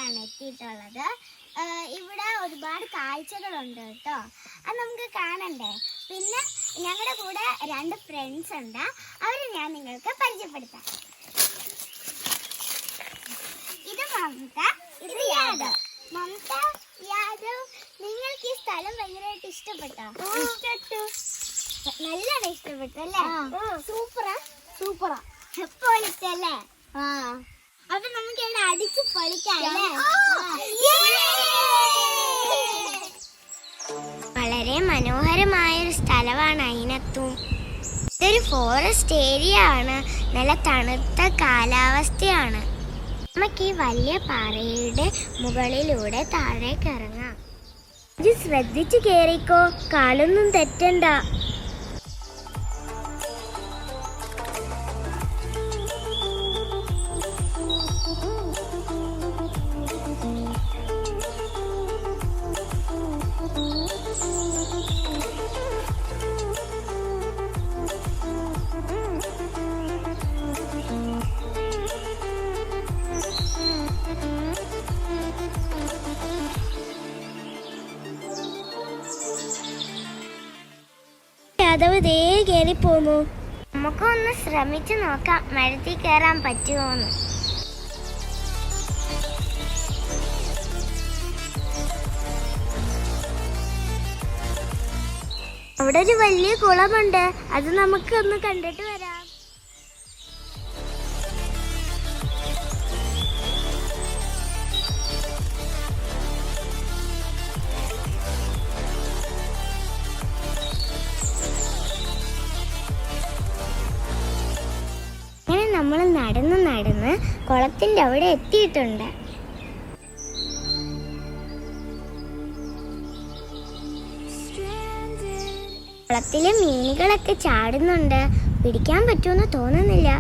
സ്ഥലത്താണ് എത്തിയിട്ടുള്ളത്. ഇവിടെ ഒരുപാട് കാഴ്ചകളുണ്ട് കേട്ടോ, അത് നമുക്ക് കാണണ്ടേ. പിന്നെ ഞങ്ങളുടെ കൂടെ 2 ഫ്രണ്ട്സ് ഉണ്ട്, അവരെ ഞാൻ നിങ്ങൾക്ക് പരിചയപ്പെടുത്താം. ഇത് മമത, ഇത് യാദവ്. മമത, യാദവ്, നിങ്ങൾക്ക് ഈ സ്ഥലം ഭയങ്കരമായിട്ട് ഇഷ്ടപ്പെട്ടോ? നല്ലോണം ഇഷ്ടപ്പെട്ടു അല്ലേ? സൂപ്പറാ പൊളിച്ചല്ലേ? അപ്പൊ നമുക്ക് ഇവിടെ അടിച്ച് പൊളിക്കാം. വളരെ മനോഹരമായൊരു സ്ഥലമാണ് അയിനത്തും. ഇതൊരു ഫോറസ്റ്റ് ഏരിയ ആണ്, നല്ല തണുത്ത കാലാവസ്ഥയാണ്. നമുക്ക് ഈ വലിയ പാറയുടെ മുകളിലൂടെ താഴേക്ക് ഇറങ്ങാം. ഇത് ശ്രദ്ധിച്ചു കേറിക്കോ, കാലൊന്നും തെറ്റണ്ട. യാദവ് ദേ കയറി പോന്നു. നമുക്കൊന്ന് ശ്രമിച്ചു നോക്കാം മരത്തിൽ കയറാൻ പറ്റുമോന്ന്. അവിടെ ഒരു വലിയ കുളമുണ്ട്, അത് നമുക്ക് ഒന്ന് കണ്ടിട്ട് വരാം. നമ്മൾ നടന്ന് കുളത്തിൻ്റെ അവിടെ എത്തിയിട്ടുണ്ട്. കുളത്തിലെ മീനുകളൊക്കെ ചാടുന്നുണ്ട്, പിടിക്കാൻ പറ്റുമെന്ന് തോന്നുന്നില്ല.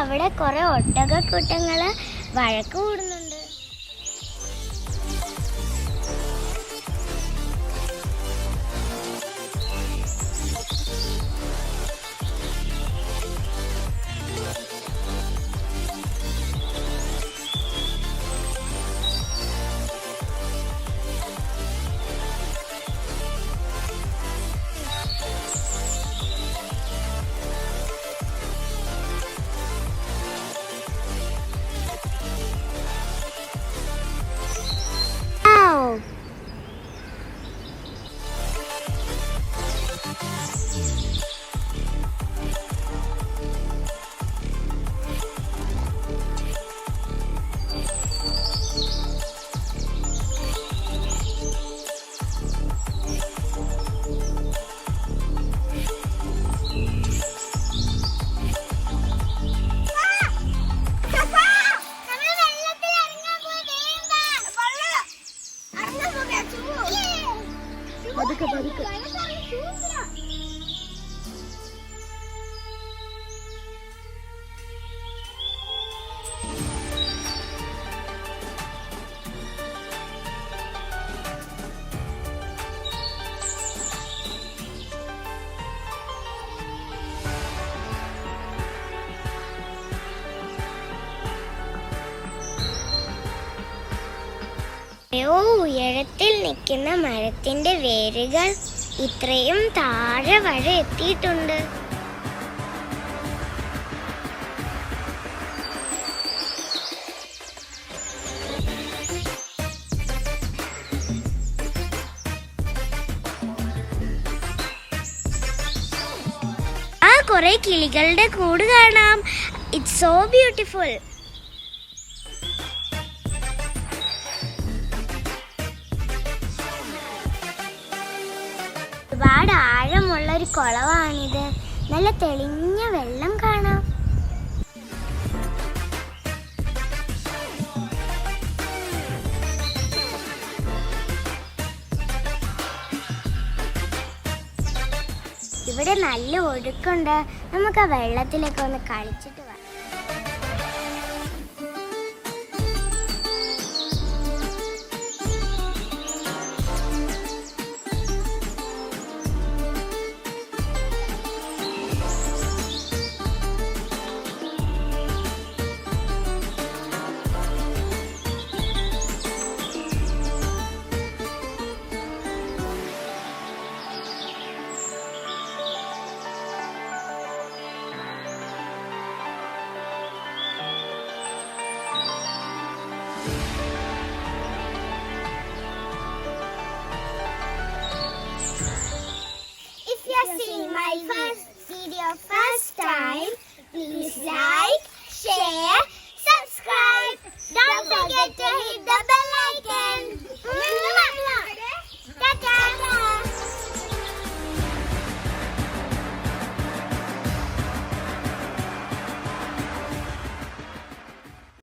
അവിടെ കുറെ ഒട്ടകക്കൂട്ടങ്ങള് വഴക്ക് കൂടുന്നുണ്ട്. ഉയരത്തിൽ നിൽക്കുന്ന മരത്തിന്റെ വേരുകൾ ഇത്രയും താഴെ വരെ എത്തിയിട്ടുണ്ട്. കുറെ കിളികളുടെ കൂട് കാണാം. It's so beautiful. ഒരുപാട് ആഴമുള്ള ഒരു കുളമാണിത്. നല്ല തെളിഞ്ഞ വെള്ളം കാണാം. ഇവിടെ നല്ല ഒഴുക്കുണ്ട്. നമുക്ക് ആ വെള്ളത്തിലൊക്കെ ഒന്ന് കളിച്ചിട്ട് വരാം.